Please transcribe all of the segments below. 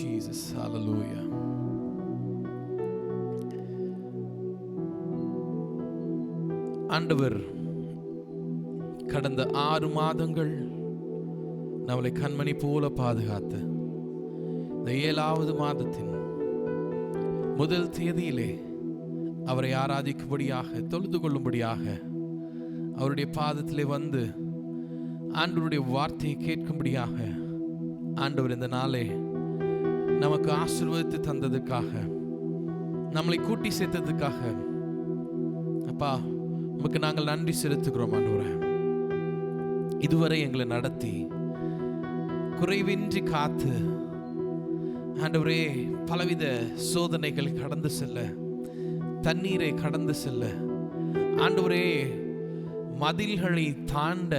Jesus, hallelujah. ஆண்டவர் கடந்த 6 மாதங்கள் நம்மளை கண்மணி போல பாதுகாத்து இந்த 7வது மாதத்தின் முதல் தேதியிலே அவரை ஆராதிக்கும்படியாக, தொழுது கொள்ளும்படியாக, அவருடைய பாதத்திலே வந்து ஆண்டவருடைய வார்த்தையை கேட்கும்படியாக ஆண்டவர் இந்த நாளே நமக்கு ஆசீர்வதித்து தந்ததுக்காக, நம்மளை கூட்டி சேர்த்ததுக்காக அப்பா உமக்கு நாங்கள் நன்றி செலுத்துகிறோம். ஆண்டவரே, இதுவரை எங்களை நடத்தி குறைவின்றி காத்து ஆண்டவரே பலவித சோதனைகள் கடந்து செல்ல, தண்ணீரை கடந்து செல்ல, ஆண்டவரே மதில்களை தாண்ட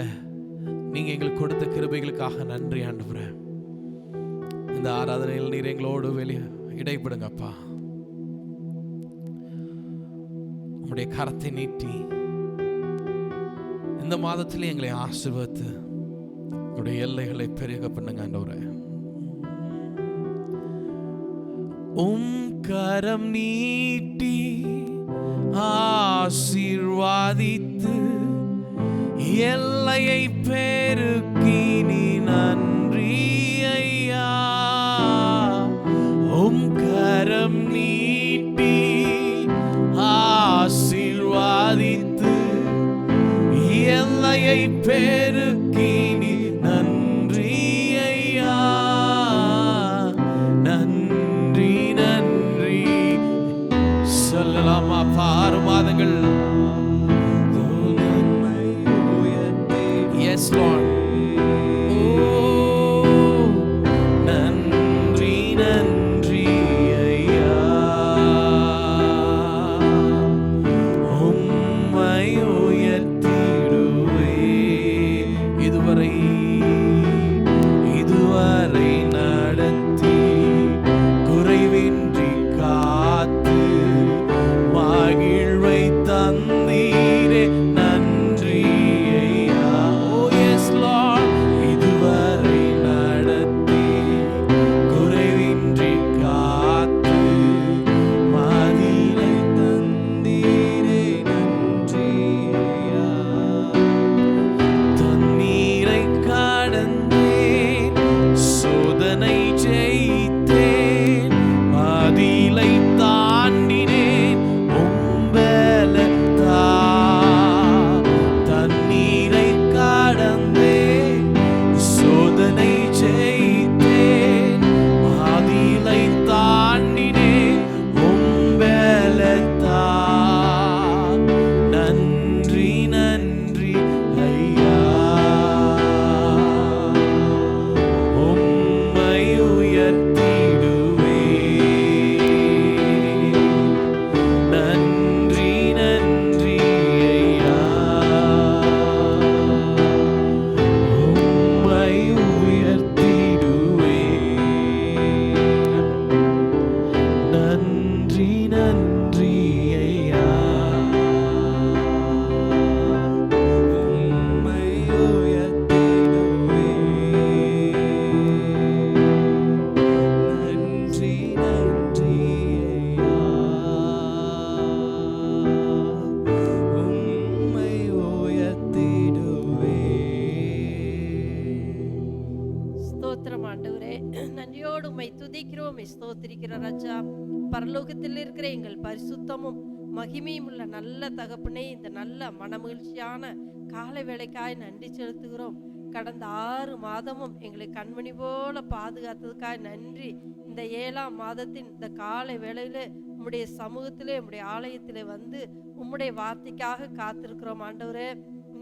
நீங்க எங்களுக்கு கொடுத்த கிருபைகளுக்காக நன்றி. ஆண்டவரே, இந்த ஆராதனையில் நீர் எங்களோடு இடைப்படுங்கப்பா. உம்முடைய கரத்தை நீட்டி இந்த மாதத்திலே எங்களை ஆசீர்வதித்து உடைய எல்லைகளை பெருக பண்ணுங்க. ஆண்டவரே, கரம் நீட்டி ஆசீர்வாதித்து எல்லையை பெருக்கி நீ நன்றி ஐயா. கரம் நீட்டி ஆசீர்வாதித்து எல்லையை பெருக்கி நீ நன்றி ஐயா. நன்றி நன்றி சொல்லலாமா? 6 மாதங்கள். Yes Lord. நன்றி நன்றி ஐயா. உம்மை உயர்த்திடுவே. இதுவரை நடத்தி குறைவின்றி காத்து மகிழ்வை தந்தீரே நன்றி ஐயா. Yes Lord. இதுவரை நடத்தி குறைவின்றி காத்து மகிழ்வை தந்தீரே நன்றி ஐயா. தண்ணீரை கடந்தேன், சோதனை ஜெயித்தேன், மதிலை தாண்டினேன் உம்பலத்தா. தண்ணீரை கடந்தேன், சோதனை ஜெயித்தேன், மதிலை தாண்டினேன் உம்பலத்தா. நன்றி நன்றி ஐயா. உம்மை உயர்த்திடுவே. நன்றி நன்றி ஐயா. உம்மை உயர்த்திடுவே. நன்றி நன்றி ஐயா. உம்மை உயர்த்திடுவே. நன்றி நன்றி ஐயா. உம்மை உயர்த்திடுவே. ஸ்தோத்திரம் ஆண்டவரே, நன்றியோடு உம்மை துதிக்கிறோம், உம்மை ஸ்தோத்திரிக்கிறோம் ராஜா. பரலோகத்தில் இருக்கிற எங்கள் பரிசுத்தமும் மகிமையும் உள்ள நல்ல தகப்பனே, இந்த நல்ல மனமகிழ்ச்சியான காலை வேளைக்காய் நன்றி செலுத்துகிறோம். கடந்த 6 மாதமும் எங்களை கண்மணி போல பாதுகாத்ததுக்காக நன்றி. இந்த 7ஆம் மாதத்தின் இந்த காலை வேளையில உம்முடைய சமூகத்திலே, உம்முடைய ஆலயத்திலே வந்து உம்முடைய வார்த்தைக்காக காத்திருக்கிறோம் ஆண்டவரே.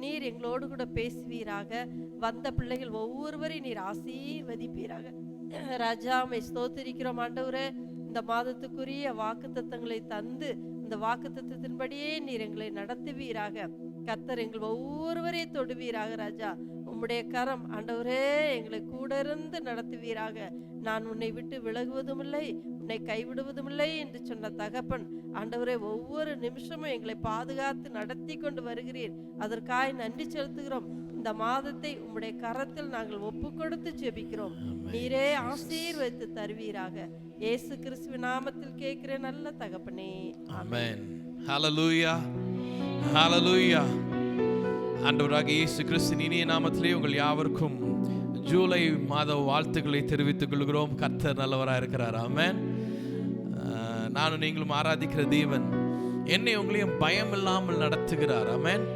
நீர் எங்களோடு கூட பேசுவீராக. வந்த பிள்ளைகள் ஒவ்வொருவரையும் நீர் ஆசீர்வதிப்பீராக ராஜா. உம்மை ஸ்தோத்திரிக்கிறோம் ஆண்டவரே. இந்த மாதத்துக்குரிய வாக்குத்தத்தங்களை தந்து இந்த வாக்குத்தத்தத்தின்படியே நீர் எங்களை நடத்துவீராக. கர்த்தர் எங்கள் ஒவ்வொருவரையும் தொடுவீராக ராஜா. உம்முடைய கரம் ஆண்டவரே எங்களை கூட இருந்து நடத்துவீராக. நான் உன்னை விட்டு விலகுவதும் இல்லை, உன்னை கைவிடுவதும் இல்லை என்று சொன்ன தகப்பன் ஆண்டவரே, ஒவ்வொரு நிமிஷமும் எங்களை பாதுகாத்து நடத்தி கொண்டு வருகிறீர். அதற்காக நன்றி செலுத்துகிறோம். இந்த மாதத்தை உம்முடைய கரத்தில் நாங்கள் ஒப்பு கொடுத்து ஜெபிக்கிறோம். நீரே ஆசீர்வதித்து தருவீராக. இயேசு கிறிஸ்துவின் நாமத்தில் கேட்கிற நல்ல தகப்பனே, ஆமென். ஹல்லேலூயா, ஹல்லேலூயா. ஆண்டவராகிய இயேசு கிறிஸ்துவின் இனிய நாமத்திலே உங்கள் யாவருக்கும் ஜூலை மாத வாழ்த்துக்களை தெரிவித்துக் கொள்கிறோம். கர்த்தர் நல்லவராக இருக்கிறார். ஆமென். நானும் நீங்களும் ஆராதிக்கிற தேவன் என்னை உங்களையும் பயம் இல்லாமல் நடத்துகிறார். ஆமென்.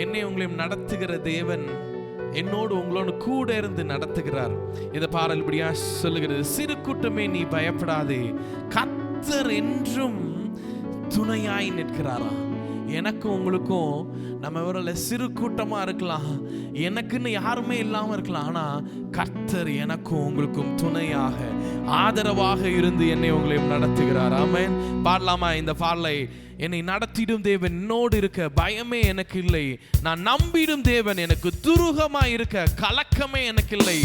என்னை உங்களையும் நடத்துகிற தேவன் என்னோடு உங்களோடு கூட இருந்து நடத்துகிறார். இந்த பாடல் இப்படியா சொல்லுகிறது: சிறு கூட்டமே நீ பயப்படாதே, கர்த்தர் என்றும் துணையாய் நிற்கிறாரா. எனக்கும் உங்களுக்கும் நம்ம இவரில் சிறு கூட்டமா இருக்கலாம், எனக்குன்னு யாருமே இல்லாம இருக்கலாம், ஆனா கர்த்தர் எனக்கும் உங்களுக்கும் துணையாக ஆதரவாக இருந்து என்னை உங்களையும் நடத்துகிறார். ஆமென். பாடலாமா இந்த பாடலை? என்னை நடத்திடும் தேவன் என்னோடு இருக்க பயமே எனக்கு இல்லை, நான் நம்பிடும் தேவன் எனக்கு துருகமா இருக்க கலக்கமே எனக்கு இல்லை.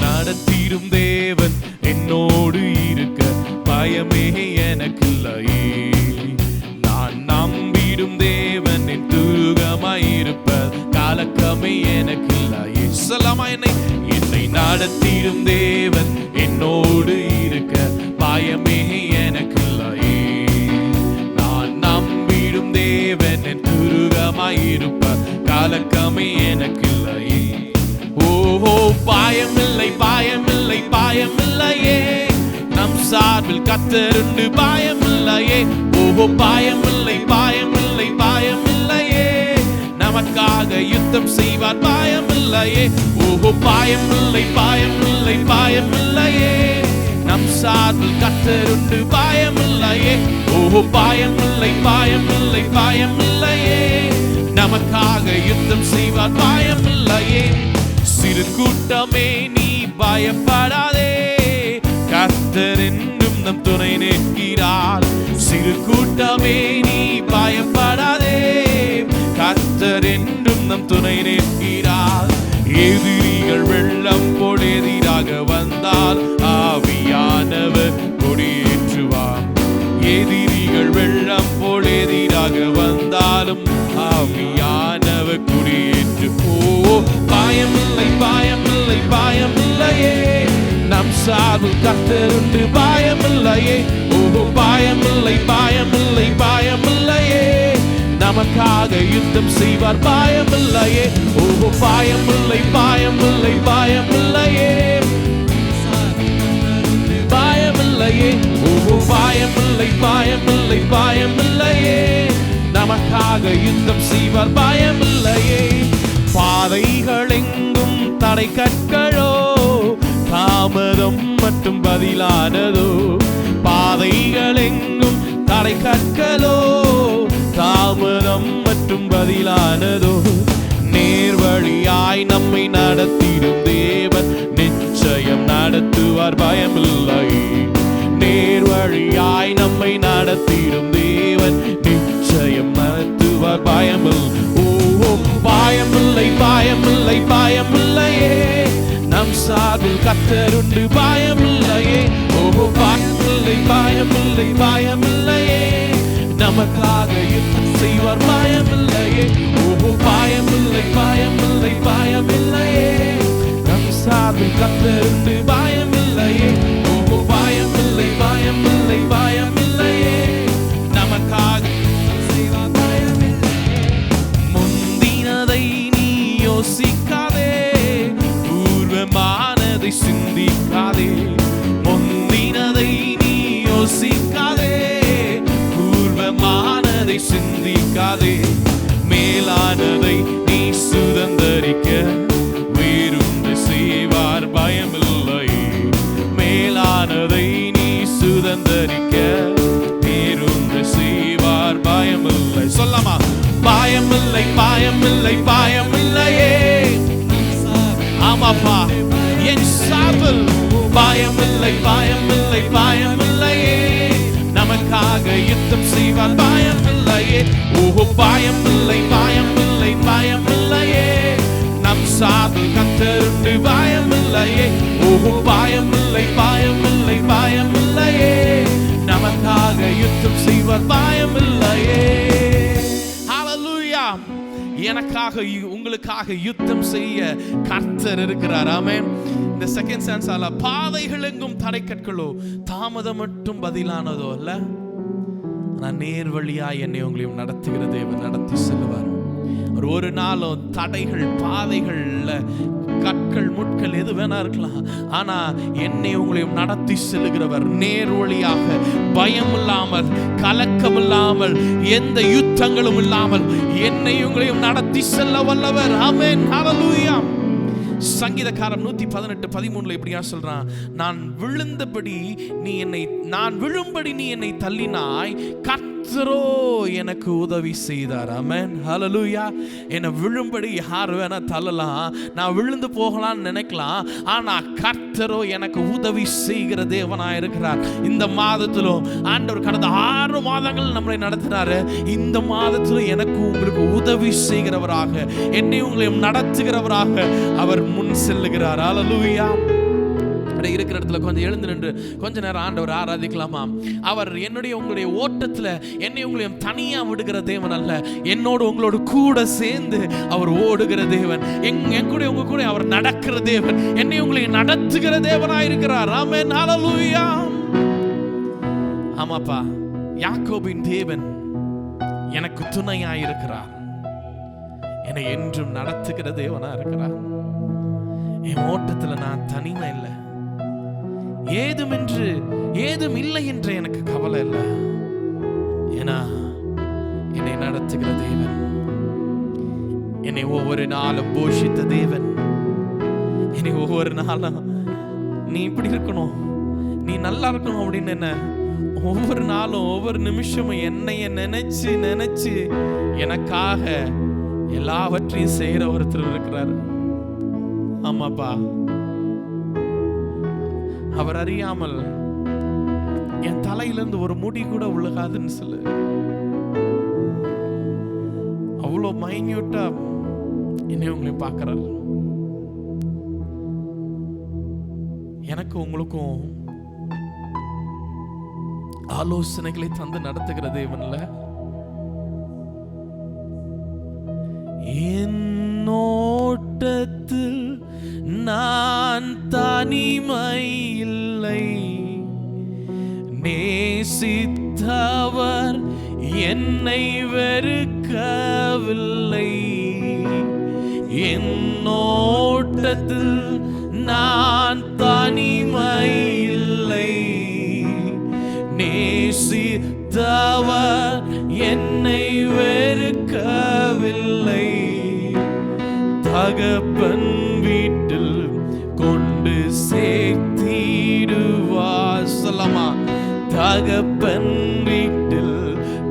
நடத்திடும் தேவன் என்னோடு இருக்க பயமே எனக்கு இல்லை, நான் நம்பிடும் தேவன் என் துருகமாயிருப்ப கலக்கமே எனக்கு இல்லை. சொல்லாமா? என்னை நடத்திடும் தேவன் என்னோடு இருக்க பயமே எனக்கு இல்லை, நான் நம்பிடும் தேவன் என் துருகமாயிருப்ப கலக்கமே எனக்கு இல்லை. ஓஹோ, பயமில்லை பயமில்லை பயமில்லையே, நம் சார்பில் கர்த்தர் உண்டு பயமில்லையே. ஓஹோ, பயமில்லை பயமில்லை பயமில்லையே, நமக்காக யுத்தம் செய்வார் பயமில்லையே. ஓஹோ, பயமில்லை பயமில்லை பயமில்லையே, நம் சார்பில் கர்த்தர் உண்டு பயமில்லையே. ஓஹோ, பயமில்லை பயமில்லை பயமில்லையே, நமக்காக யுத்தம் செய்வார் பயமில்லையே. சிறு கூட்டமே நீ பயப்படாதே, கர்த்தர் என்றும் நம் துணை நிற்கிறார். சிறு கூட்டமே நீ பயப்படாதே, கர்த்தர் என்றும் நம் துணை நிற்கிறார். எதிரிகள் வெள்ளம் போல் எதிராக வந்தால் ஆவியானவர் கொடியேற்றுவார். எதிரிகள் வெள்ளம் போல் எதிராக வந்தாலும் ஆவியானவர் கொடியேற்று. ஓ, பயமில்லை பயமில்லை பயமில்லையே, நம் சார்பில் கர்த்தர் உண்டு பயமில்லையே. ஓ, பயமில்லை பயமில்லை பயமில்லையே, நமக்காக யுத்தம் செய்வார் பயமில்லையே. ஓ, பயமில்லை பயமில்லை பயமில்லையே, பயமில்லையே. ஓ, பயமில்லை பயமில்லை பயமில்லையே, நமக்காக யுத்தம் செய்வார் பயமில்லையே. பாதைகள் எங்கும் தடை கற்களோ, தாமதம் மட்டும் பதிலானதோ. பாதைகள் எங்கும் தடை கற்களோ, தாமதம் மற்றும் பதிலானதோ. நேர்வழியாய் நம்மை நடத்திடும் தேவன் நிச்சயம் நடத்துவார் பயமில்லை. நேர்வழியாய் நம்மை நடத்திடும் தேவன் நிச்சயம் நடத்துவார் பயமில்லை. ஓ, பயமில்லை பயமில்லை பயமில்லையே, நம் சார்பில் கர்த்தர் உண்டு பயமில்லையே. ஓ, பயமில்லை பயமில்லை பயமில்லையே, நமக்காக யுத்தம் செய்வார் பயமில்லையே. ஓ, பயமில்லை பயமில்லை பயமில்லையே, நம் சார்பில் கர்த்தர் உண்டு பயமில்லையே. ஓ, பயமில்லை பயமில்லை பயமில்லையே, நமக்காக செய்வார் பயமில்லையே. முந்தினதை நீ யோசிக்காதே, பூர்வமானதை சிந்திக்காதே. முந்தினதை நீ யோசிக்காதே, பூர்வமானதை சிந்திக்காதே. மேலானதை நீ சுதந்தரிக்க வேறொன்று செய்வார் பயமில்லை. மேலானதை நீ சுதந்தரிக்க வேறொன்று செய்வார் பயமில்லை. சொல்லாமா? பயமில்லை பயமில்லை பயமில்லையே, ஆமாப்பா என் சார்பில் பயமில்லை பயமில்லை பயமில்லையே, நமக்காக யுத்தம் செய்வார் பயமில்லையே. ஓஹோ, பயமில்லை பயமில்லை பயமில்லையே, நம் சார்பில் கர்த்தர் உண்டு பயமில்லையே. ஓஹோ, பயமில்லை பயமில்லை பயமில்லையே, நமக்காக எனக்காக உங்களுக்காக யுத்தம் செய்ய கர்த்தர் இருக்கிறார். ஆமென். இந்த செகண்ட் சான்ஸால பாதைகள் எங்கும் தடைக்கற்களோ தாமதம் மட்டும் பதிலானதோ அல்ல, நான் நேர் வழியா என்னை உங்களையும் நடத்துகிற தேவன் நடத்தி செல்லுவார். ஒரு நாளும் தடைகள் பாதைகள்ல கற்கள் முட்கள் எது வேணா இருக்கலாம், ஆனா என்னை உங்களையும் நடத்தி செல்லுகிறவர் நேர் வழியாக, பயம் இல்லாமல், கலக்கம் இல்லாமல், எந்த யுத்தங்களும் இல்லாமல் என்னை உங்களையும் நடத்தி செல்ல வல்லவர். ஆமென். ஹல்லேலூயா. சங்கீதக்காரன் 118:13 இப்படியா சொல்றான், நான் விழும்படி நீ என்னை தள்ளினாய், கர்த்தரோ எனக்கு உதவி செய்தார். ஆமென். ஹல்லேலூயா. என்னை விழும்படி யார் வேணா தள்ளலாம், நான் விழுந்து போகலாம்னு நினைக்கலாம், ஆனா கர்த்தரோ எனக்கு உதவி செய்கிற தேவனாய் இருக்கிறார். இந்த மாதத்திலும் ஆண்டவர் கடந்த 6 மாதங்கள் நம்மளை நடத்தினாரு. இந்த மாதத்திலும் எனக்கு உங்களுக்கு உதவி செய்கிறவராக, என்னை உங்களையும் நடத்துகிறவராக அவர் முன் செல்லுகிறார். ஹல்லேலூயா. இருக்கிற இடத்துல கொஞ்சம் எழுந்து நின்று கொஞ்ச நேரம் ஆண்டவர் ஆராதிக்கலாமா? அவர் என்னுடைய உங்களுடைய ஓட்டத்துல என்னை உங்களையும் தனியா விடுகிற தேவன் அல்ல, என்னோடு உங்களோடு கூட சேர்ந்து அவர் ஓடுகிற தேவன், என் கூட உங்க கூட அவர் நடக்கிற தேவன், என்னை உங்களையும் நடத்துகிற தேவனாய் இருக்கிறார். ஆமென். ஹல்லேலூயா. ஆமாப்பா, யாக்கோபின் தேவன் எனக்கு துணையாய் இருக்கிறார், என்னை என்றும் நடத்துகிற தேவனா இருக்கிறார். என் ஓட்டத்துல நான் தனிமை இல்லை, ஏதும் இல்லை என்று எனக்கு கவலை இல்லை. ஏன்னா என்னை நடத்துகிற தேவன், என்னை ஒவ்வொரு நாளும் போஷித்த தேவன், என்னை ஒவ்வொரு நாளும் நீ இப்படி இருக்கணும், நீ நல்லா இருக்கணும் அப்படின்னு என்ன ஒவ்வொரு நாளும் ஒவ்வொரு நிமிஷமும் என்னைய நினைச்சு எனக்காக எல்லாவற்றையும் செய்யற ஒருத்தர் இருக்கிறார். ஆமாப்பா, அவர் அறியாமல் என் தலையிலிருந்து ஒரு முடி கூட உலகாதுன்னு சொல்லு. அவ்வளோ மைன்யூட்டா என்னை உங்களையும் பார்க்கிறார். எனக்கு உங்களுக்கும் ஆலோசனைகளை தந்து நடத்துகிற தேவன்ல என்னோட்டத்தில் நான் தனிமை இல்லை, நேசித்தவர் என்னை வெறுக்கவில்லை. என்னோட்டத்தில் நான் தனிமை இல்லை, நேசித்தவர் என்னை வெறுக்கவில்லை. தகப்பன் வீட்டில் கொண்டு சேர்த்திடுவார். சொல்லமா, தகப்பன் வீட்டில்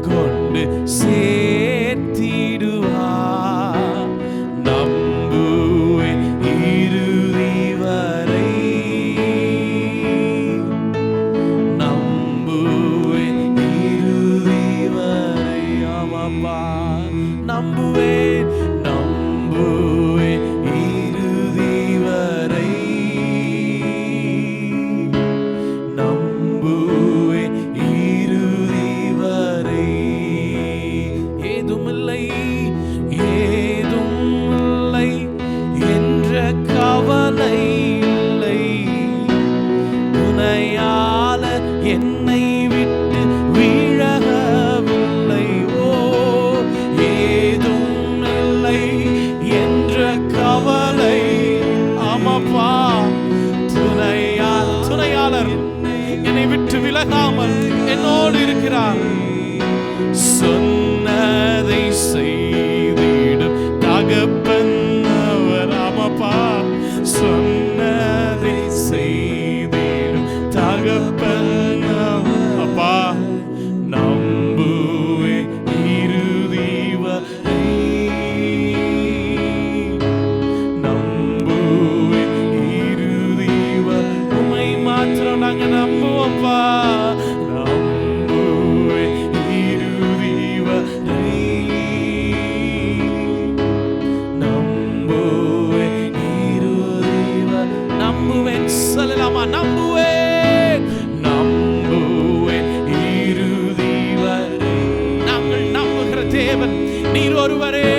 கொண்டு சேர்த்திடுவார். நம்புவேன் இறுதி வரை, நம்புவேன் இறுதி வரை. ஆமாப்பா, நம்புவேன் இறுதி வரை, நம்புவேன் இறுதி வரை. ஏதுமில்லை என்ற கவலை இல்லை, துணையாளர் என்னை விட்டு விலகவில்லை. ஓ, ஏதும் இல்லை என்ற கவலை. ஆமாப்பா, துணையாளர் என்னை விட்டு விலகாமல் என்னோடு இருக்கிறார். சொன்னதை செய்திடும் தகப்பன் அவர். ஆமாப்பா, சொன்னதை செய்திடும் தகப்பன் அப்பா. நம்புவேன் இறுதி வரை, நம்புவேன் இறுதி வரை. உம்மை மாத்திரம் நாங்க நம்புவோம்ப்பா, நம்புவேன் இறுதி வரை, நம்புவேன் இறுதி வரை. நம்புவேன் சொல்லலாமா? நம்புவேன் இறுதி வரை. நாங்கள் நம்புகிற தேவன் நீர் ஒருவரே.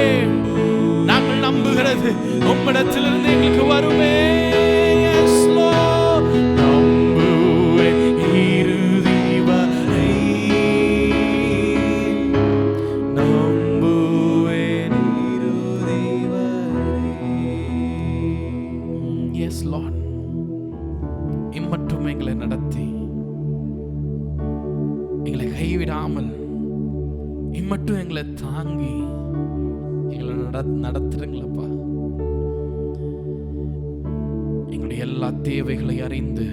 நம்புவது உம்மிடத்திலிருந்து எங்களுக்கு வருமே. Yes, Lord. நம்புவேன் இறுதி வரை, நம்புவேன் இறுதி வரை. Yes, Lord. இம்மட்டும் எங்களை நடத்தி எங்களை கைவிடாமல், இம்மட்டும் எங்களை தாங்கி எங்களை நடத்துறீங்களப்பா. எங்களுடைய எல்லா தேவைகளை அறிந்து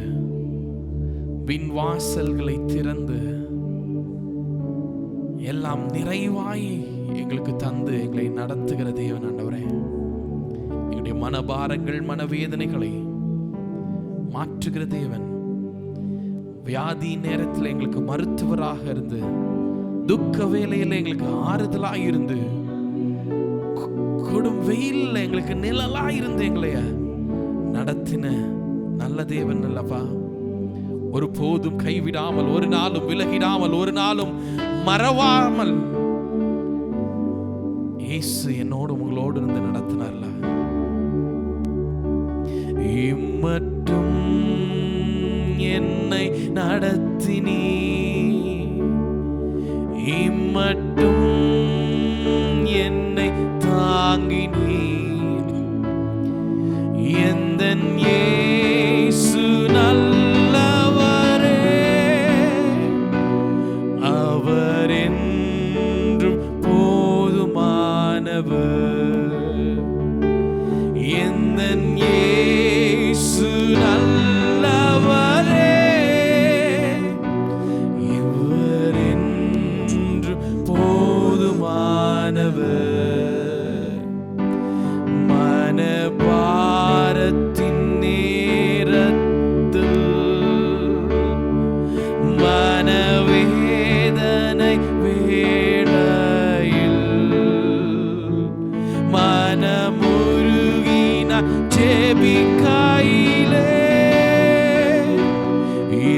விண் வாசல்களை திறந்து எல்லாம் நிறைவாய் எங்களுக்கு தந்து எங்களை நடத்துகிற தேவன் ஆண்டவரே. எங்களுடைய மனபாரங்கள் மனவேதனைகளை மாற்றுகிற தேவன். வியாதி நேரத்தில் எங்களுக்கு மருத்துவராக இருந்து, துக்க வேளையில் எங்களுக்கு ஆறுதலாக இருந்து, கொடும் வெயில்ல எங்களுக்கு நிழலாக இருந்து எங்களை நடத்தின நல்ல தேவன் அல்லவா. ஒரு போதும் கைவிடாமல், ஒரு நாளும் விலகிடாமல், ஒரு நாளும் மறவாமல் இயேசு என்னோடு உங்களோடு இருந்து நடத்தினார்ல. இம்மட்டும் என்னை நடத்தினீ, இம்மட்டும் என்னை தாங்கினீ. எந்தன் இயேசு நல்லவரே, அவர் என்றும் போதுமானவர். எந்தன் இயேசு நல்லவரே, இவர் என்றும் போதுமானவர். மனபாரத்தின் நேரத்தில், மனவேதனை வேளையில், மனமுருகின ஜெபிக்கையிலே,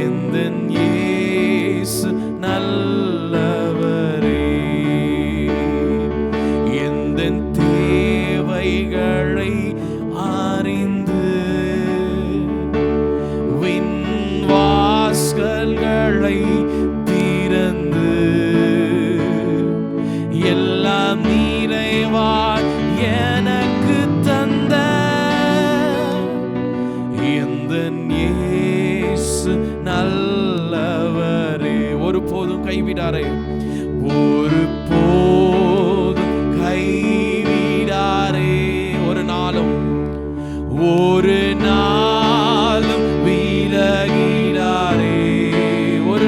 எந்தன் இயேசு நல்லவரே. எந்தன் தேவைகளை அறிந்து விண் வாசல்களை திறந்து எல்லாம் நிறைவாய் எனக்கு தந்த எந்தன் இயேசு நல்லவரே. ஒருபோதும் கைவிடாரே, ஒருபோதும் கைவிடாரே. ஒரு நாளும் விலகிடாரே. ஒரு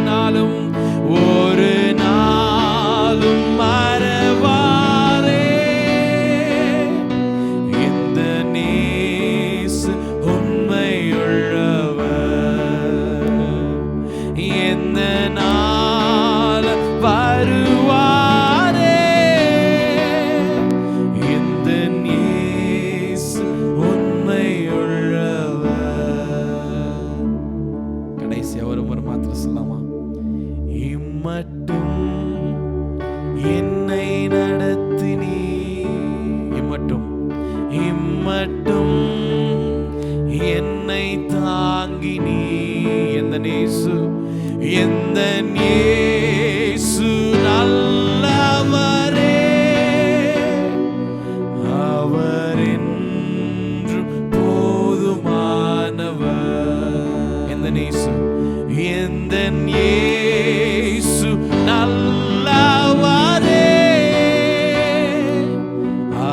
நாளும் மறவாரே. இந்த நேசு உண்மையுள்ளவர், எந்த நாள் வருவாரே. இந்த நேசு உண்மையுள்ளவர். கடைசியா ஒரு முறை மாத்திரம் சொல்லலாமா? இம்மட்டும் என்னை நடத்தினீ, இம்மட்டும் என்னை தாங்கினீ. எந்த நேசு நல்லவரே, அவர் என்றும் போதுமானவர். எந்த நேசு நல்லவரே,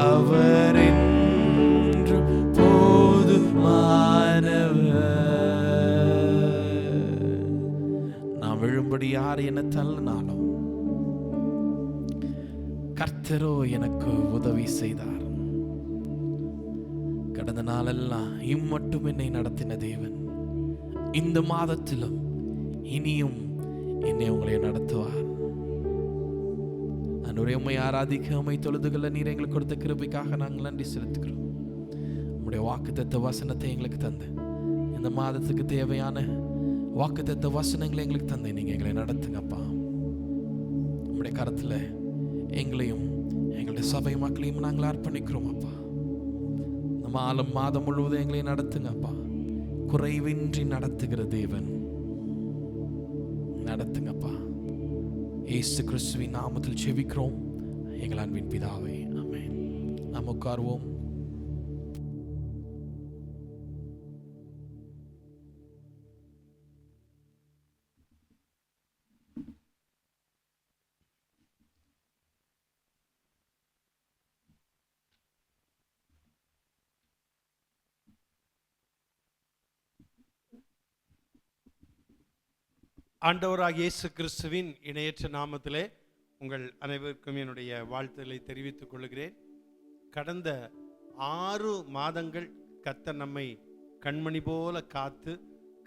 அவர் என்றும் போதுமானவர். நான் விழும்படி யார் என்ன தள்ளினாலும் கர்த்தரோ எனக்கு உதவி செய்தார். கடந்த நாளெல்லாம் இம்மட்டும் என்னை நடத்தின தேவன் இந்த மாதத்திலும் இனியும் என்னை உங்களை நடத்துவார். அன்றுவரே, உம்மை ஆராதிக்க, உம்மை தொழுதுகொள்ள நீர் எங்களுக்கு கொடுத்த கிருபைக்காக நாங்கள் நன்றி செலுத்துகிறோம். உம்முடைய வாக்குத்தத்த வசனத்தை எங்களுக்கு தந்து, இந்த மாதத்துக்கு தேவையான வாக்குத்தத்த வசனங்களை எங்களுக்கு தந்து நீங்க எங்களை நடத்துங்கப்பா. உம்முடைய கரத்துல எங்களையும் எங்களுடைய சபை மக்களையும் நாங்கள் அர்ப்பணிக்கிறோம் அப்பா. மாதம் முழுவதும் எங்களை நடத்துங்கப்பா. குறைவின்றி நடத்துகிற தேவன் நடத்துங்கப்பா. இயேசு கிறிஸ்துவின் நாமத்தில் ஜெபிக்கிறோம் எங்கள் அன்பின் பிதாவே, ஆமென். நாம் உட்காருவோம். ஆண்டவராகிய இயேசு கிறிஸ்துவின் இணையற்ற நாமத்திலே உங்கள் அனைவருக்கும் என்னுடைய வாழ்த்துக்களை தெரிவித்துக் கொள்கிறேன். கடந்த 6 மாதங்கள் கர்த்தர் நம்மை கண்மணி போல காத்து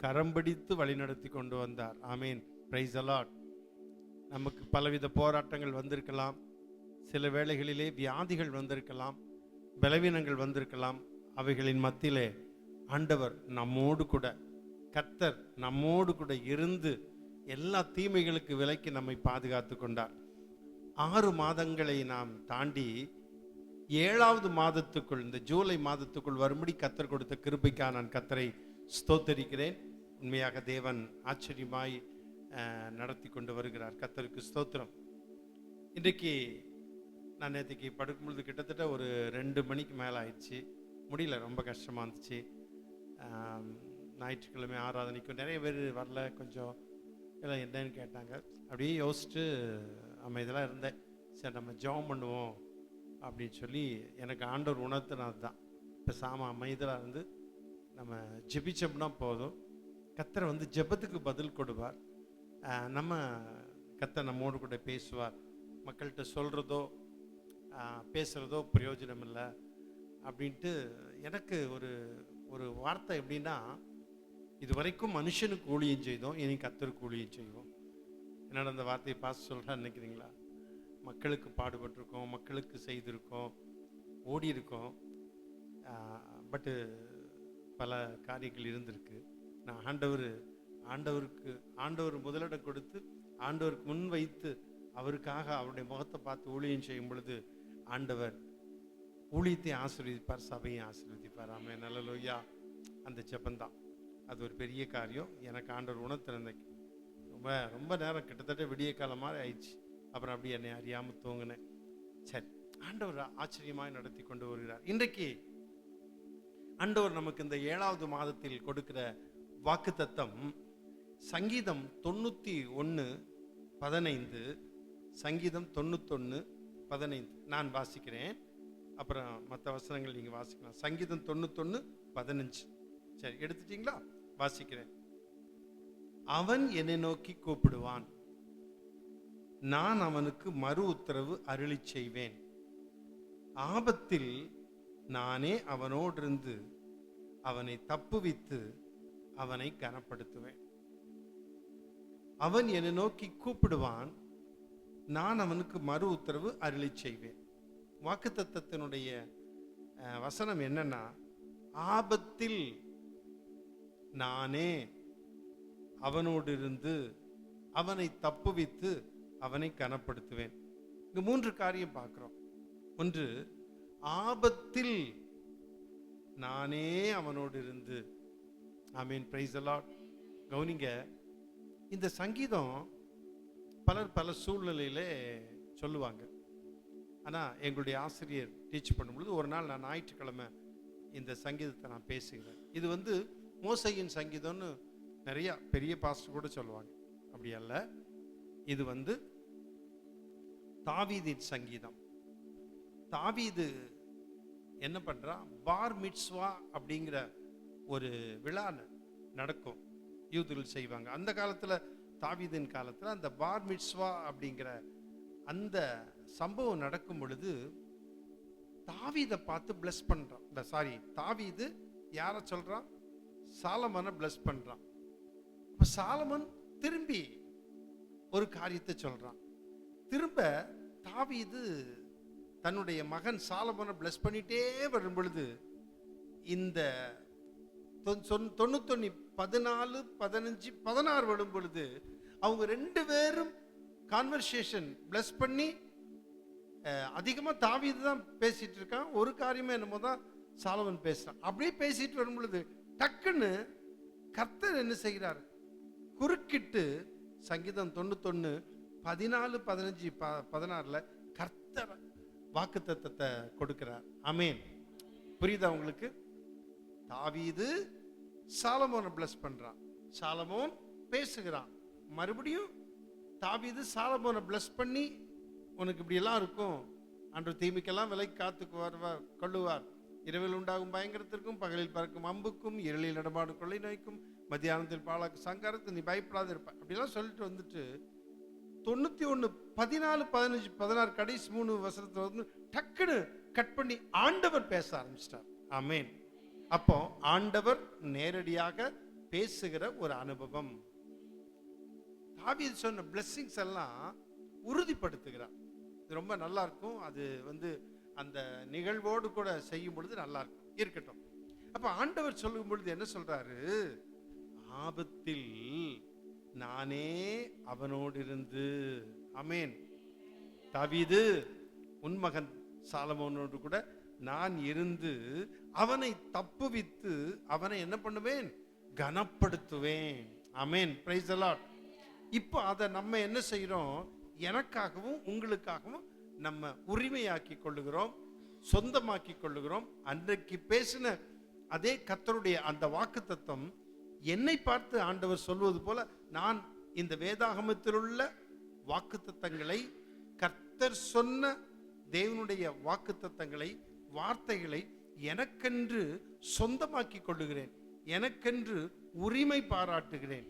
கரம்பிடித்து வழிநடத்தி கொண்டு வந்தார். ஆமேன், பிரைஸ் தி லார்ட். நமக்கு பலவித போராட்டங்கள் வந்திருக்கலாம், சில வேளைகளிலே வியாதிகள் வந்திருக்கலாம், பலவீனங்கள் வந்திருக்கலாம். அவைகளின் மத்தியிலே ஆண்டவர் நம்மோடு கூட, கர்த்தர் நம்மோடு கூட இருந்து எல்லா தீமைகளுக்கு விலக்கி நம்மை பாதுகாத்து கொண்டார். 6 மாதங்களை நாம் தாண்டி 7வது மாதத்துக்குள், இந்த ஜூலை மாதத்துக்குள் வரும்படி கர்த்தர் கொடுத்த கிருபைக்காக நான் கர்த்தரை ஸ்தோத்தரிக்கிறேன். உண்மையாக தேவன் ஆச்சரியமாய் நடத்தி கொண்டு வருகிறார். கர்த்தருக்கு ஸ்தோத்திரம். இன்றைக்கு நான் நேற்றுக்கு படுக்கும்பொழுது கிட்டத்தட்ட ஒரு 2 மணிக்கு மேலே ஆயிடுச்சு. முடியல, ரொம்ப கஷ்டமாக இருந்துச்சு. ஞாயிற்றுக்கிழமை ஆராதனைக்கும் நிறைய பேர் வரல, கொஞ்சம் எல்லாம் என்னன்னு கேட்டாங்க. அப்படியே யோசிச்சுட்டு இதெல்லாம் இருந்தேன். சரி, நம்ம ஜெபம் பண்ணுவோம் அப்படின்னு சொல்லி எனக்கு ஆண்டவர் உணர்த்தினது தான். இப்போ அமைதியாக இருந்து நம்ம ஜெபிச்சோம்னா போதும், கர்த்தர் வந்து ஜெபத்துக்கு பதில் கொடுப்பார். நம்ம கர்த்தர் நம்மோடு கூட பேசுவார். மக்கள்கிட்ட சொல்கிறதோ பேசுகிறதோ பிரயோஜனம் இல்லை அப்படின்ட்டு எனக்கு ஒரு வார்த்தை. எப்படின்னா, இது வரைக்கும் மனுஷனுக்கு ஊழியம் செய்தோம், இனி கர்த்தருக்கு ஊழியம் செய்வோம். என்னோட அந்த வார்த்தையை பார்த்து சொல்கிறேன் நினைக்கிறீங்களா? மக்களுக்கு பாடுபட்டிருக்கோம், மக்களுக்கு செய்திருக்கோம், ஓடி இருக்கோம். பட்டு பல காரியங்கள் இருந்திருக்கு. நான் ஆண்டவர் முதலிடம் கொடுத்து ஆண்டவருக்கு முன் வைத்து அவருக்காக அவருடைய முகத்தை பார்த்து ஊழியம் செய்யும் பொழுது ஆண்டவர் ஊழியத்தை ஆசீர்வதிப்பார், சபையை ஆசீர்வதிப்பார். ஆமென், அல்லேலூயா. அந்த ஜெபந்தான் அது ஒரு பெரிய காரியம். எனக்கு ஆண்டவர் உணர்த்தின ரொம்ப ரொம்ப நேரம், கிட்டத்தட்ட விடிய காலம் மாதிரி ஆயிடுச்சு. அப்புறம் அப்படி என்னை அறியாமல் தூங்கினேன். சரி, ஆண்டவர் ஆச்சரியமாய் நடத்தி கொண்டு வருகிறார். இன்றைக்கு ஆண்டவர் நமக்கு இந்த 7வது மாதத்தில் கொடுக்கிற வாக்குத்தத்தம் சங்கீதம் 91:15. சங்கீதம் 91:15 நான் வாசிக்கிறேன், அப்புறம் மற்ற வசனங்கள் நீங்கள் வாசிக்கலாம். சங்கீதம் 91:15. சரி, எடுத்துட்டீங்களா? வாசிக்கிறேன். அவன் என்னை நோக்கி கூப்பிடுவான், நான் அவனுக்கு மறு உத்தரவு அருளி செய்வேன். ஆபத்தில் நானே அவனோடிருந்து அவனை தப்புவித்து அவனை கனப்படுத்துவேன். அவன் என்னை நோக்கி கூப்பிடுவான், நான் அவனுக்கு மறு உத்தரவு அருளி செய்வேன். வாக்குத்தத்தத்தினுடைய வசனம் என்னன்னா, ஆபத்தில் நானே அவனோடு இருந்து அவனை தப்புவித்து அவனை கனப்படுத்துவேன். இங்க 3 காரியம் பார்க்கிறோம். ஒன்று, ஆபத்தில் நானே அவனோடு இருந்து. ஆமீன், பிரைஸ் தி லார்ட். கவனிங்க, இந்த சங்கீதம் பலர் பல சூழ்நிலையிலே சொல்லுவாங்க. ஆனால் எங்களுடைய ஆசிரியர் டீச் பண்ணும்பொழுது ஒரு நாள் நான் ஞாயிற்றுக்கிழமை இந்த சங்கீதத்தை நான் பேசுகிறேன். இது வந்து மோசையின் சங்கீதம்னு நிறைய பெரிய பாஸ்டர் கூட சொல்லுவாங்க. அப்படி அல்ல, இது வந்து தாவீதின் சங்கீதம். தாவீது என்ன பண்றான், பார் மிட்ஸ்வா அப்படிங்கிற ஒரு விழா நடக்கும், யூதுகள் செய்வாங்க. அந்த காலத்துல, தாவீதின் காலத்துல அந்த பார் மிட்ஸ்வா அப்படிங்கிற அந்த சம்பவம் நடக்கும் பொழுது தாவீதை பார்த்து பிளஸ் பண்றான். தாவீது யார சொல்றான்? சாலமனை பிளஸ் பண்றான். இப்ப சாலமன் திரும்பி ஒரு காரியத்தை சொல்றான். திரும்ப தாவீது தன்னுடைய மகன் சாலமனை பிளஸ் பண்ணிட்டே வரும் பொழுது இந்த 91, 14, 15, 16 வரும் பொழுது அவங்க 2 பேரும் கான்வர்சேஷன் பிளஸ் பண்ணி அதிகமாக தாவீது தான் பேசிட்டு இருக்கான். ஒரு காரியமே என்னமோ தான் சாலமன் பேசுறான். அப்படியே பேசிட்டு வரும் பொழுது டக்குன்னு கர்த்தர் என்ன செய்கிறார், குறுக்கிட்டு சங்கீதம் 91 14 15 16 கர்த்தர் வாக்குத்தத்தத்தை கொடுக்கிறார். ஆமென். புரியுதா உங்களுக்கு? தாவீது சாலமோனை பிளஸ் பண்றான், சாலமோன் பேசுகிறான். மறுபடியும் தாவீது சாலமோனை பிளஸ் பண்ணி, உனக்கு இப்படி எல்லாம் இருக்கும், அன்று தீமைக்கெல்லாம் விலை காத்துக்குவார் கொள்ளுவார், இரவில் உண்டாகும் பயங்கரத்திற்கும் பகலில் பறக்கும் அம்புக்கும் இருளில் நடமாடும் கொள்ளை நோய்க்கும் மத்தியானத்தில் பாலாக்கு சங்காரத்தை நீ பயப்படாத இருப்ப, அப்படிலாம் சொல்லிட்டு வந்துட்டு 91 14 15 16 கடைசி 3 வசனத்தை வந்து டக்குன்னு கட் பண்ணி ஆண்டவர் பேச ஆரம்பிச்சிட்டார். ஆமென். அப்போ ஆண்டவர் நேரடியாக பேசுகிற ஒரு அனுபவம். தாவீது சொன்ன பிளெஸிங்ஸ் எல்லாம் உறுதிப்படுத்துகிறார். இது ரொம்ப நல்லா இருக்கும். அது வந்து அந்த நிகழ்வோடு கூட செய்யும் பொழுது நல்லா இருக்கும். இருக்கட்டும். அப்ப ஆண்டவர் சொல்லும் பொழுது என்ன சொல்றாரு, ஆபத்தில் நானே அவனோடு இருந்து. ஆமென். தாவீது உன் மகன் சாலமோனோடு கூட நான் இருந்து அவனை தப்புவித்து அவனை என்ன பண்ணுவேன், கனப்படுத்துவேன். ஆமென். Praise the Lord. இப்போ அதை நம்ம என்ன செய்யறோம், எனக்காகவும் உங்களுக்காகவும் நம்ம உரிமையாக்கி கொள்ளுகிறோம், சொந்தமாக்கி கொள்ளுகிறோம். அன்றைக்கு பேசின அதே கர்த்தருடைய அந்த வாக்குத்தத்தம் என்னை பார்த்து ஆண்டவர் சொல்வது போல, நான் இந்த வேதாகமத்தில் உள்ள வாக்குத்தத்தங்களை, கர்த்தர் சொன்ன தேவனுடைய வாக்குத்தத்தங்களை, வார்த்தைகளை எனக்கென்று சொந்தமாக்கி கொள்ளுகிறேன், எனக்கென்று உரிமை பாராட்டுகிறேன்,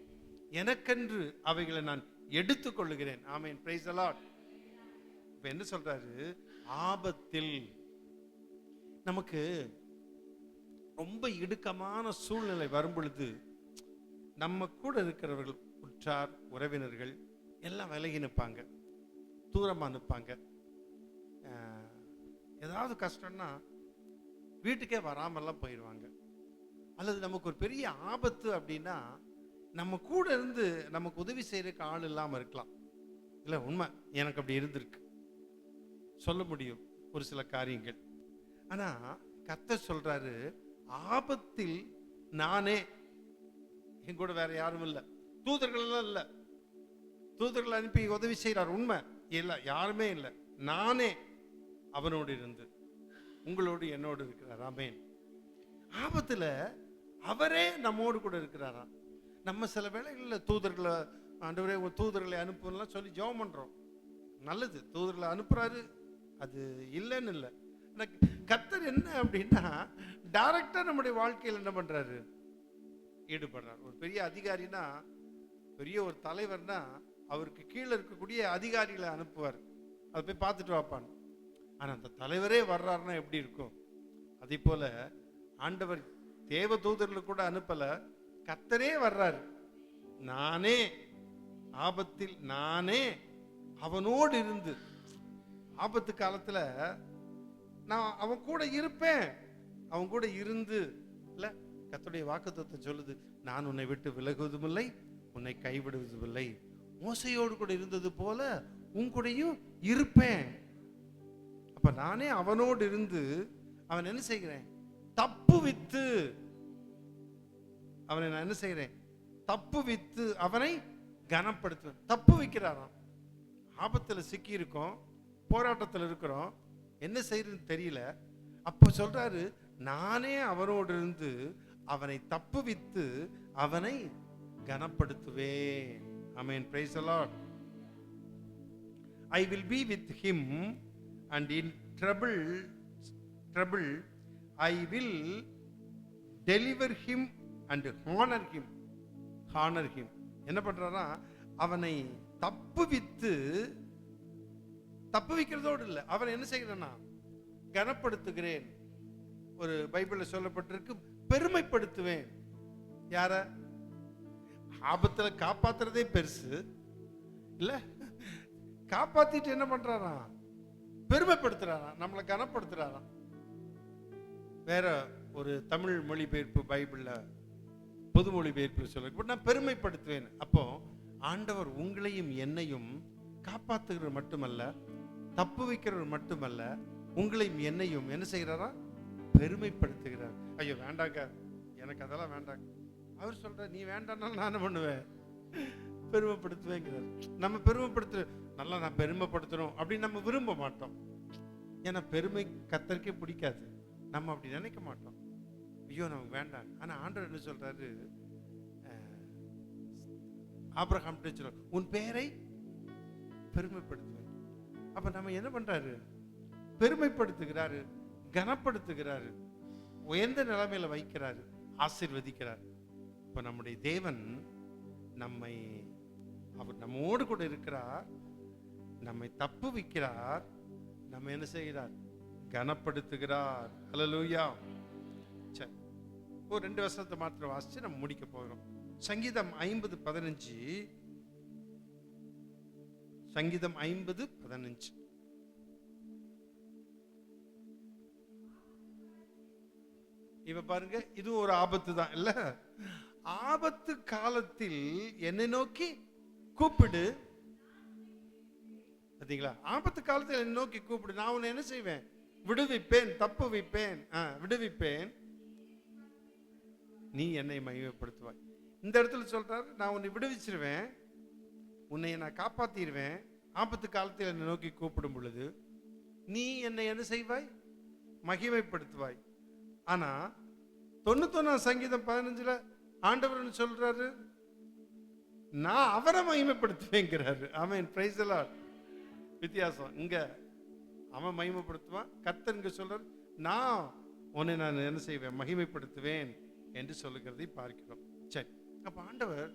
எனக்கென்று அவைகளை நான் எடுத்துக்கொள்ளுகிறேன். ஆமென். Praise the Lord. இப்ப என்ன சொல்றாரு, ஆபத்தில் நமக்கு ரொம்ப இடுக்கமான சூழ்நிலை வரும் பொழுது நம்ம கூட இருக்கிறவர்கள், உற்றார் உறவினர்கள் எல்லாம் விலகி நிற்பாங்க, தூரமாக நிற்பாங்க. ஏதாவது கஷ்டம்னா வீட்டுக்கே வராமல்லாம் போயிடுவாங்க. அல்லது நமக்கு ஒரு பெரிய ஆபத்து அப்படின்னா நம்ம கூட இருந்து நமக்கு உதவி செய்யறதுக்கு ஆள் இல்லாமல் இருக்கலாம். இல்லை, உண்மை, எனக்கு அப்படி இருந்திருக்கு, சொல்ல முடியும் ஒரு சில காரியங்கள். ஆனால் கர்த்தர் சொல்றாரு, ஆபத்தில் நானே, என் கூட வேற யாரும் இல்லை, தூதர்கள் எல்லாம் இல்லை, தூதர்கள் அனுப்பி உதவி செய்கிறார், உண்மை இல்லை, யாருமே இல்லை, நானே அவனோடு இருந்து உங்களோடு என்னோடு இருக்கிறார். ஆமென். ஆபத்தில் அவரே நம்மோடு கூட இருக்கிறாரா. நம்ம சில வேளைகளில் தூதர்களை, ஆண்டவரே ஒரு தூதர்களை அனுப்புலாம் சொல்லி ஜெபம் பண்றோம், நல்லது, தூதர்களை அனுப்புறாரு, அது இல்லைன்னு இல்லை. கர்த்தர் என்ன அப்படின்னா டைரக்டா நம்முடைய வாழ்க்கையில் என்ன பண்றாரு, ஈடுபடுறார். ஒரு பெரிய அதிகாரினா, பெரிய ஒரு தலைவர்னா அவருக்கு கீழே இருக்கக்கூடிய அதிகாரிகளை அனுப்புவார், அதை போய் பார்த்துட்டு வாப்பான். ஆனா அந்த தலைவரே வர்றாருன்னா எப்படி இருக்கும்? அதே போல ஆண்டவர் தேவ தூதர்கள் கூட அனுப்பல, கர்த்தரே வர்றாரு. நானே ஆபத்தில் நானே அவனோடு இருந்து, ஆபத்து காலத்துல நான் அவன் கூட இருப்பேன், அவன் கூட இருந்து. இல்ல, கர்த்தருடைய வாக்குத்தத்தம் சொல்லுது, நான் உன்னை விட்டு விலகுவதும் இல்லை, உன்னை கைவிடுவதும் இல்லை, மோசையோடு கூட இருந்தது போல உன் கூடயும் இருப்பேன். அப்ப நானே அவனோடு இருந்து அவன் என்ன செய்கிறேன், தப்புவித்து அவனை நான் என்ன செய்கிறேன், தப்புவித்து அவனை கனப்படுத்துவேன். தப்பு வைக்கிறாராம். ஆபத்துல சிக்கி இருக்கோம், போராட்டத்தில் இருக்கிறோம், என்ன செய்யறதுன்னு தெரியல. அப்போ சொல்றாரு, நானே அவனோடு இருந்து அவனை தப்புவித்து அவனை கனப்படுத்துவேன். Amen. Praise the Lord. I will be with him and in trouble I will deliver him and honor him. என்ன பண்றாரா, அவனை தப்புவிக்கிறதோடு இல்லை, அவனை என்ன செய்கிறேன்னா கனப்படுத்துகிறேன். ஒரு பைபிள்ல சொல்லப்பட்டிருக்கு, பெருமைப்படுத்துவேன். யார? ஆபத்துல காப்பாத்துறதே பெருசு இல்ல, காப்பாத்திட்டு என்ன பண்றாரா, பெருமைப்படுத்துறாரா, நம்மளை கனப்படுத்துறாரா. வேற ஒரு தமிழ் மொழிபெயர்ப்பு பைபிள்ல, பொது மொழிபெயர்ப்பு சொல்ல, நான் பெருமைப்படுத்துவேன். அப்போ ஆண்டவர் உங்களையும் என்னையும் காப்பாத்துகிறவர் மட்டுமல்ல, தப்பு வைக்கிறவர் மட்டுமல்ல, உங்களையும் என்னையும் என்ன செய்கிறாரா, பெருமைப்படுத்துகிறார். ஐயோ வேண்டாங்க, எனக்கு அதெல்லாம் வேண்டாங்க. அவர் சொல்ற நீ வேண்டாம்னாலும் நான் என்ன பண்ணுவேன், பெருமைப்படுத்துவேங்கிறார். நம்ம நல்லா நான் பெருமைப்படுத்தணும் அப்படின்னு நம்ம விரும்ப மாட்டோம். ஏன்னா பெருமை கர்த்தருக்கே பிடிக்காது. நம்ம அப்படி நினைக்க மாட்டோம். ஐயோ நமக்கு வேண்டாம். ஆனா ஆண்டவர் என்ன சொல்றாரு, ஆபிரகாம் சொல்றாரு உன் பெயரை பெருமைப்படுத்துவேன். அப்ப நம்ம என்ன பண்றாரு, பெருமைப்படுத்துகிறாரு, கனப்படுத்துகிறாரு, உயர்ந்த நிலைமையில வைக்கிறாரு, ஆசீர்வதிக்கிறார். இப்ப நம்முடைய தேவன் அவர் நம்மோடு கூட இருக்கிறார், நம்மை தப்பு வைக்கிறார், நம்ம என்ன செய்கிறார், கனப்படுத்துகிறார். ஹல்லேலூயா. சரி, ஒரு 2 வசனத்தை மாத்திரம் வாசிச்சு நம்ம முடிக்க போகிறோம். சங்கீதம் 50:15. சங்கீதம் 50:15. இப்ப பாருங்க, இது ஒரு ஆபத்து தான் இல்ல. ஆபத்து காலத்தில் என்னை நோக்கி கூப்பிடு. பாத்தீங்களா, ஆபத்து காலத்தில் என்னை நோக்கி கூப்பிடு, நான் உன்னை என்ன செய்வேன், விடுவிப்பேன், தப்பு வைப்பேன், விடுவிப்பேன், நீ என்னை மகிமைப்படுத்துவாய். இந்த இடத்துல சொல்றாரு, நான் உன்னை விடுவிச்சிருவேன், உன்னை நான் காப்பாத்திடுவேன். ஆபத்து காலத்தில் என்னை நோக்கி கூப்பிடும் பொழுது நீ என்னை என்ன செய்வாய், மகிமைப்படுத்துவாய். ஆனா 91 சங்கீதம் 15 ஆண்டவர் சொல்றாரு, நான் அவரை மகிமைப்படுத்துவேங்கிறாரு. ஆமென், பிரைஸ் தி லார்ட். வித்தியாசம் இங்க, அவன் மகிமைப்படுத்துவான், கர்த்தர் இங்க சொல்றாரு நான் உன்னை நான் என்ன செய்வேன், மகிமைப்படுத்துவேன் என்று சொல்லுகிறதை பார்க்கிறோம். சரி, அப்ப ஆண்டவர்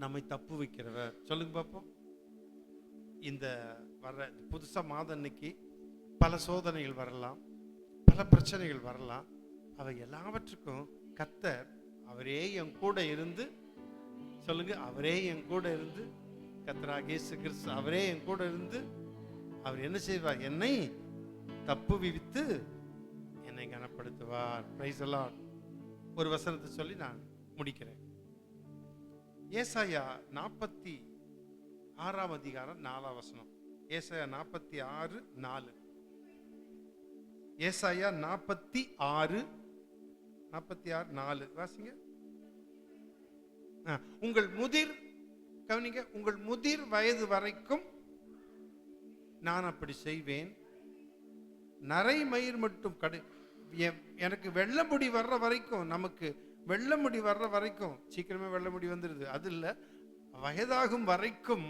நம்மை தப்பு வைக்கிறவர். சொல்லுங்க பார்ப்போம். இந்த வர்ற புதுசா மாதம் அன்னைக்கு பல சோதனைகள் வரலாம், பல பிரச்சனைகள் வரலாம். அவை எல்லாவற்றுக்கும் கர்த்தர் அவரே என் கூட இருந்து, சொல்லுங்க, அவரே என் கூட இருந்து, கர்த்தராகிய இயேசு கிறிஸ்து அவரே என் கூட இருந்து அவர் என்ன செய்வார், என்னை தப்புவித்து என்னை கனப்படுத்துவார். Price the Lord. ஒரு வசனத்தை சொல்லி நான் முடிக்கிறேன். ஏசாயா 46 அதிகாரம் 4 வசனம். ஏசாயா 46:4. ஏசாயா 46:4 வாசிங்க. உங்கள் முதிர், கவனிங்க, உங்கள் முதிர் வயது வரைக்கும் நான் அப்படி செய்வேன். நரை மயிர் மட்டும் எனக்கு வெள்ளமுடி வர்ற வரைக்கும், நமக்கு வெள்ளமுடி வர்ற வரைக்கும், சீக்கிரமே வெள்ளமுடி வந்துருது, அது இல்ல, வயதாகும் வரைக்கும்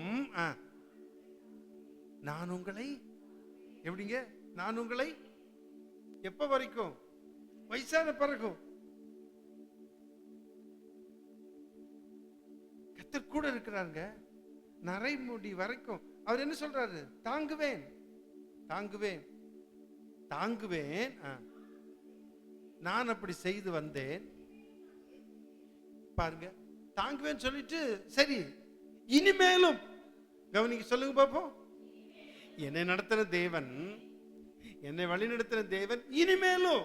நான் உங்களை, எப்படிங்க, நான் உங்களை எப்ப வரைக்கும், வயசான பிறகும். கர்த்தர் கூட இருக்கிறாங்க நரைமுடி வரைக்கும். அவர் என்ன சொல்றாரு, தாங்குவேன், தாங்குவேன், தாங்குவேன். நான் அப்படி செய்து வந்தேன். பாருங்க, தாங்குவேன் சொல்லிட்டு, சரி இனிமேலும், கவனிக்க, சொல்லுங்க பாப்போம், என்னை நடத்தின தேவன், என்னை வழி நடத்தின தேவன் இனிமேலும்.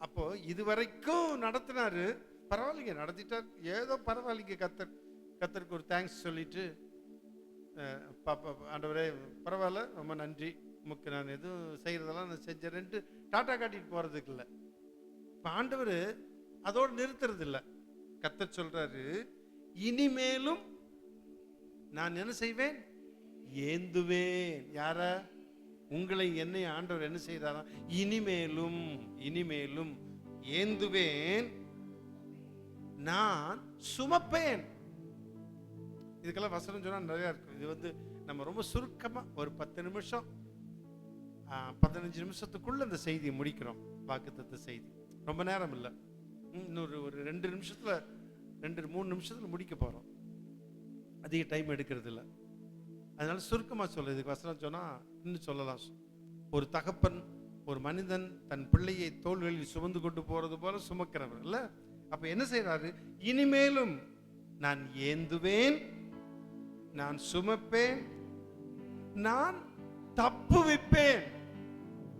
அப்போ இதுவரைக்கும் நடத்தினாரு, பரவாயில்லைங்க, நடத்திட்டார், ஏதோ பரவாயில்லைங்க, கர்த்தருக்கு ஒரு தேங்க்ஸ் சொல்லிட்டு, ஆண்டவரே பரவாயில்ல, ரொம்ப நன்றி, உமக்கு நான் எதுவும் செய்யறதெல்லாம் நான் செஞ்சேன்ட்டு டாட்டா காட்டிட்டு போறதுக்கு இல்லை. இப்போ ஆண்டவர் அதோடு நிறுத்துறது இல்லை. கர்த்தர் சொல்றாரு, இனிமேலும் நான் என்ன செய்வேன், ஏந்துவேன். யார, உங்களை, என்னை ஆண்டவர் என்ன செய்தாரா, இனிமேலும், இனிமேலும் ஏந்துவேன், நான் சுமப்பேன். இதுக்கெல்லாம் வசனம் சொன்னா நிறைய இருக்கும். இது நம்ம ரொம்ப சுருக்கமா ஒரு 10 நிமிஷம் 15 நிமிஷத்துக்குள்ள இந்த செய்தியை முடிக்கிறோம். வாக்குத்தத்த செய்தி ரொம்ப நேரம் இல்லை, இன்னொரு ஒரு 2 நிமிஷத்துல 2-3 நிமிஷத்துல முடிக்க போறோம். அதிக டைம் எடுக்கிறது இல்லை, அதனால சுருக்கமா சொல்ல. இதுக்கு வசனம் சொன்னா இன்னும் சொல்லலாம். ஒரு தகப்பன், ஒரு மனிதன் தன் பிள்ளையை தோள்களில் சுமந்து கொண்டு போறது போல சுமக்கிறவர் இல்ல. அப்ப என்ன செய்யறாரு, இனிமேலும் நான் ஏந்துவேன், நான் சுமப்பேன், நான் தப்பு வைப்பேன்.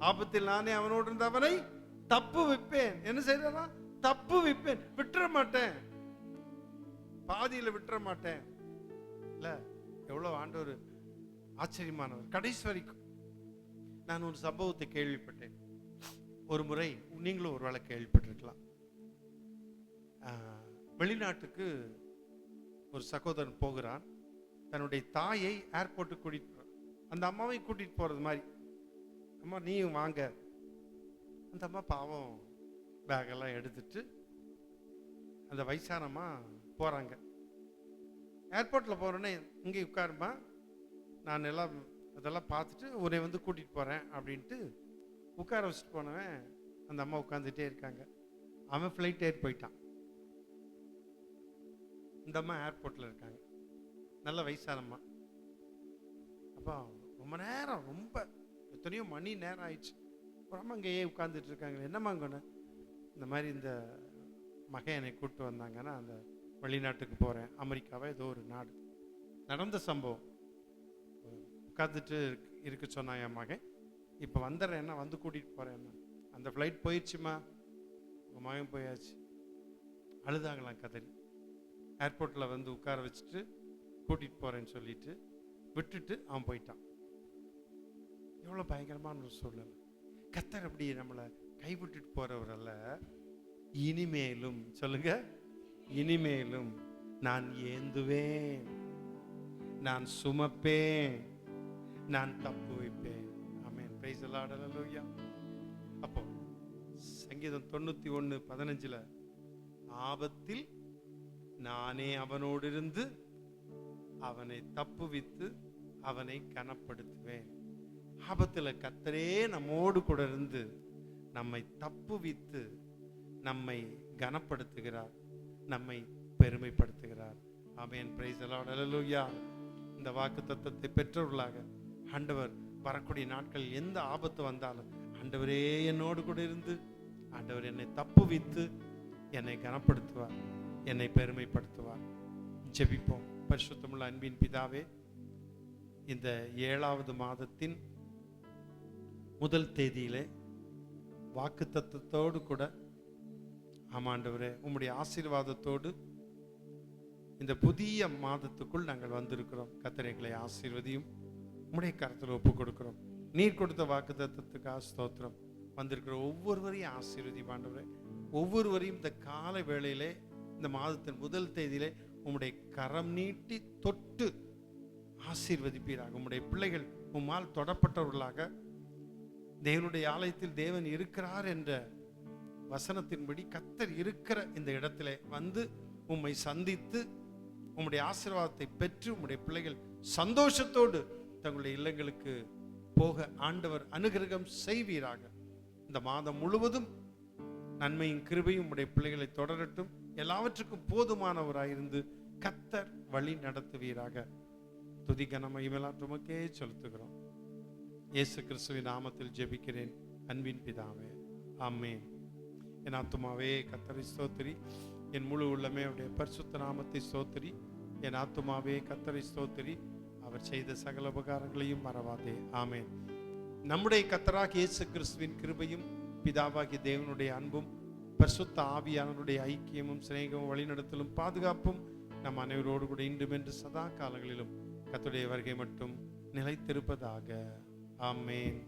ஆபத்தில் நானே அவனோடு இருந்த அவனை தப்பு வைப்பேன். என்ன செய்யறா, தப்பு வைப்பேன், விட்டுற மாட்டேன், பாதியில விட்டுற மாட்டேன். இல்ல, எவ்வளவு ஆண்டவர் ஆச்சரியமானவர். கடைசி வரைக்கும். நான் ஒரு சம்பவத்தை கேள்விப்பட்டேன். ஒரு முறை நீங்களும் ஒரு வேளை கேள்விப்பட்டிருக்கலாம், வெளிநாட்டுக்கு ஒரு சகோதரன் போகிறான். தன்னுடைய தாயை ஏர்போர்ட்டுக்கு கூட்டிகிட்டு போகிறான். அந்த அம்மாவை கூட்டிகிட்டு போகிறது மாதிரி, அம்மா நீயும் வாங்க. அந்த அம்மா பாவம் பேக்கெல்லாம் எடுத்துட்டு அந்த வயசானம்மா போகிறாங்க. ஏர்போர்ட்டில் போகிறோன்னே இங்கே உட்காருமா, நான் எல்லாம் அதெல்லாம் பார்த்துட்டு உன்னை வந்து கூட்டிகிட்டு போகிறேன் அப்படின்ட்டு உட்கார வச்சுட்டு போனவன் அந்த அம்மா உட்காந்துட்டே இருக்காங்க. அவன் ஃப்ளைட் ஏறி போயிட்டான். இந்த அம்மா ஏர்போர்ட்டில் இருக்காங்க, நல்ல வயசானம்மா. அப்போ ரொம்ப நேரம், ரொம்ப எத்தனையோ மணி நேரம் ஆயிடுச்சு. ஒரு அம்மா இங்கேயே உட்காந்துட்டு இருக்காங்க. என்னம்மா அங்கன்னு, இந்த மாதிரி இந்த மகன் என்னை கூப்பிட்டு வந்தாங்கன்னா அந்த வெளிநாட்டுக்கு போகிறேன், அமெரிக்காவா ஏதோ ஒரு நாடு, நடந்த சம்பவம். உட்காந்துட்டு இருக்க சொன்னாங்க என் மகன். இப்போ வந்துடுறேன்னா வந்து கூட்டிகிட்டு போகிறேன்னா, அந்த ஃப்ளைட் போயிடுச்சுமா, உங்கள் மகன் போயாச்சு. அழுதாங்களாம் கதறி. ஏர்போர்ட்டில் வந்து உட்கார வச்சுட்டு கூட்டிகிட்டு போகிறேன்னு சொல்லிட்டு விட்டுட்டு அவன் போயிட்டான். எவ்வளோ பயங்கரமான ஒரு சூழ்நிலை. கர்த்தர் அப்படி நம்மளை கைவிட்டுட்டு போகிறவர் அல்ல. இனிமேலும் சொல்லுங்க, இனிமேலும் நான் ஏந்துவேன், நான் சுமப்பேன், நான் தப்பு வைப்பேன். Amen. Praise the Lord. Hallelujah. அப்போ சங்கீதம் 91:15 ஆபத்தில் நானே அவனோடு இருந்து அவனை தப்புவித்து அவனை கனப்படுத்துவேன். ஆபத்தில் கர்த்தரே நம்மோடு கூட இருந்து நம்மை தப்புவித்து நம்மை கனப்படுத்துகிறார், நம்மை பெருமைப்படுத்துகிறார். ஆமென். Praise the Lord. ஹல்லேலூயா. இந்த வாக்குத்தத்தத்தை பெற்றவர்களாக ஆண்டவர் வரக்கூடிய நாட்களில் எந்த ஆபத்து வந்தாலும் ஆண்டவரே என்னோடு கூட இருந்து ஆண்டவர் என்னை தப்புவித்து என்னை கனப்படுத்துவார், என்னை பெருமைப்படுத்துவார். ஜெபிப்போம். பரிசுத்தமுள்ள அன்பின் பிதாவே, இந்த 7வது மாதத்தின் முதல் தேதியிலே வாக்குத்தத்தத்தோடு கூட ஆமாண்டவரே உம்முடைய ஆசீர்வாதத்தோடு இந்த புதிய மாதத்துக்குள் நாங்கள் வந்திருக்கிறோம். கர்த்தர் எங்களை ஆசீர்வதியும், உம்முடைய கரத்தில் ஒப்பு கொடுக்கிறோம். நீர் கொடுத்த வாக்குத்தத்தத்துக்காக ஸ்தோத்திரம். வந்திருக்கிற ஒவ்வொருவரையும் ஆசீர்வதி ஆண்டவரே. ஒவ்வொருவரையும் இந்த கால வேளையிலே, இந்த மாதத்தின் முதல் தேதியிலே உம்முடைய கரம் நீட்டி தொட்டு ஆசீர்வதிப்பீராக. உம்முடைய பிள்ளைகள் உம்மால் தொடப்பட்டவர்களாக தேவனுடைய ஆலயத்தில் தேவன் இருக்கிறார் என்ற வசனத்தின்படி கர்த்தர் இருக்கிற இந்த இடத்திலே வந்து உம்மை சந்தித்து உம்முடைய ஆசீர்வாதத்தை பெற்று உம்முடைய பிள்ளைகள் சந்தோஷத்தோடு தங்களுடைய இல்லங்களுக்கு போக ஆண்டவர் அனுகிரகம் செய்வீராக. இந்த மாதம் முழுவதும் நன்மையும் கிருபையும் உம்முடைய பிள்ளைகளை தொடரட்டும். எல்லாவற்றுக்கும் போதுமானவராயிருந்து கர்த்தர் வழி நடத்துவீராக. துதி கனம் மகிமையெல்லாம் உமக்கே செலுத்துகிறோம். இயேசு கிறிஸ்துவின் நாமத்தில் ஜெபிக்கிறேன் அன்பின் பிதாவே, ஆமென். என் ஆத்துமாவே கர்த்தரை ஸ்தோத்திரி, என் முழு உள்ளமே அவருடைய பரிசுத்த நாமத்தை ஸ்தோத்திரி. என் ஆத்துமாவே கர்த்தரை ஸ்தோத்திரி, அவர் செய்த சகல உபகாரங்களையும் மறவாதே. ஆமென். நம்முடைய கர்த்தராகிய இயேசு கிறிஸ்துவின் கிருபையும் பிதாவாகிய தேவனுடைய அன்பும் பரிசுத்த ஆவியானவருடைய ஐக்கியமும் சிநேகமும் வழிநடத்தலும் பாதுகாப்பும் நம் அனைவரோடு கூட இன்றும் என்று சதா காலங்களிலும் கர்த்தருடைய வருகை மட்டும் நிலைத்திருப்பதாக. ஆமென்.